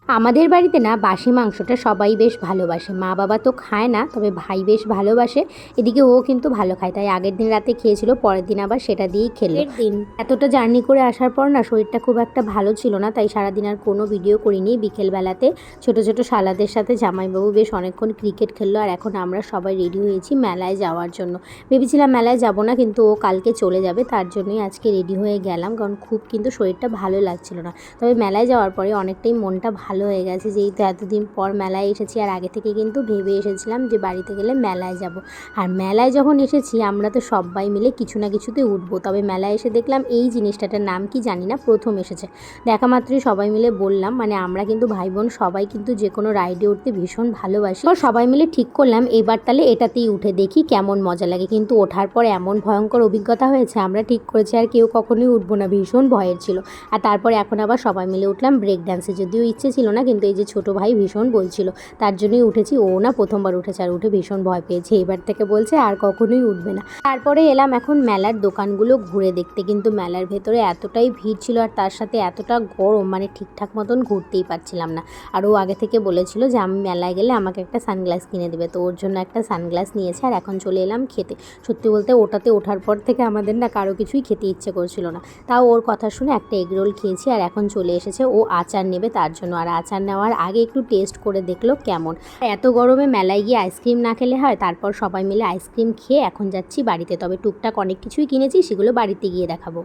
আমাদের বাড়িতে না বাসি মাংসটা সবাই বেশ ভালোবাসে। মা বাবা তো খায় না, তবে ভাই বেশ ভালোবাসে। এদিকে ও কিন্তু ভালো খায়, তাই আগের দিন রাতে খেয়েছিল, পরের দিন আবার সেটা দিয়েই খেলো। এর দিন এতটা জার্নি করে আসার পর না শরীরটা খুব একটা ভালো ছিল না, তাই সারাদিন আর কোনো ভিডিও করিনি। বিকেলবেলাতে ছোট ছোট শালাদের সাথে জামাইবাবু বেশ অনেকক্ষণ ক্রিকেট খেললো, আর এখন আমরা সবাই রেডি হয়েছি মেলায় যাওয়ার জন্য। ভেবেছিলাম মেলায় যাব না, কিন্তু ও কালকে চলে যাবে, তার জন্যই আজকে রেডি হয়ে গেলাম, কারণ খুব কিন্তু শরীরটা ভালো লাগছিল না। তবে মেলায় যাওয়ার পরে অনেকটাই মনটা ভালো হয়ে গেছে, যেহেতু এতদিন পর মেলায় এসেছি। আর আগে থেকে কিন্তু ভেবে এসেছিলাম যে বাড়িতে গেলে মেলায় যাব। আর মেলায় যখন এসেছি আমরা তো সবাই মিলে কিছু না কিছুতে উঠবো। তবে মেলায় এসে দেখলাম এই জিনিসটার নাম কি জানি না, প্রথম এসেছে। দেখা মাত্রই সবাই মিলে বললাম, মানে আমরা কিন্তু ভাই বোন সবাই কিন্তু যে কোনো রাইডে উঠতে ভীষণ ভালোবাসি। আর সবাই মিলে ঠিক করলাম এবার তাহলে এটাতেই উঠে দেখি কেমন মজা লাগে। কিন্তু ওঠার পর এমন ভয়ঙ্কর অভিজ্ঞতা হয়েছে, আমরা ঠিক করেছি আর কেউ কখনোই উঠবো না, ভীষণ ভয়ের ছিল। আর তারপরে এখন আবার সবাই মিলে উঠলাম ব্রেক ডান্সে। যদিও ইচ্ছে ছিল না, কিন্তু এই যে ছোটো ভাই ভীষণ বলছিল, তার জন্যই উঠেছি। ও না প্রথমবার উঠেছে, আর উঠে ভীষণ ভয় পেয়েছে। এবার থেকে বলছে আর কখনোই উঠবে না। তারপরে এলাম এখন মেলার দোকানগুলো ঘুরে দেখতে, কিন্তু মেলার ভেতরে এতটাই ভিড় ছিল, আর তার সাথে এতটা গরম, মানে ঠিকঠাক মতন ঘুরতেই পারছিলাম না। আর ও আগে থেকে বলেছিল যে আমি মেলায় গেলে আমাকে একটা সানগ্লাস কিনে দেবে, তো ওর জন্য একটা সানগ্লাস নিয়েছে। আর এখন চলে এলাম খেতে। সত্যি বলতে ওটাতে ওঠার পর থেকে আমাদের না কারো কিছুই খেতে ইচ্ছে করছিল না, তাও ওর কথা শুনে একটা এগরোল খেয়েছি। আর এখন চলে এসেছে ও আচার নেবে তার জন্য। আর আচার নেওয়ার আগে একটু টেস্ট করে দেখলো কেমন। এত গরমে মেলায় গিয়ে আইসক্রিম না খেলে হয়। তারপর সবাই মিলে আইসক্রিম খেয়ে এখন যাচ্ছি বাড়িতে। তবে টুকটাক অনেক কিছুই কিনেছি, সেগুলো বাড়িতে গিয়ে দেখাবো।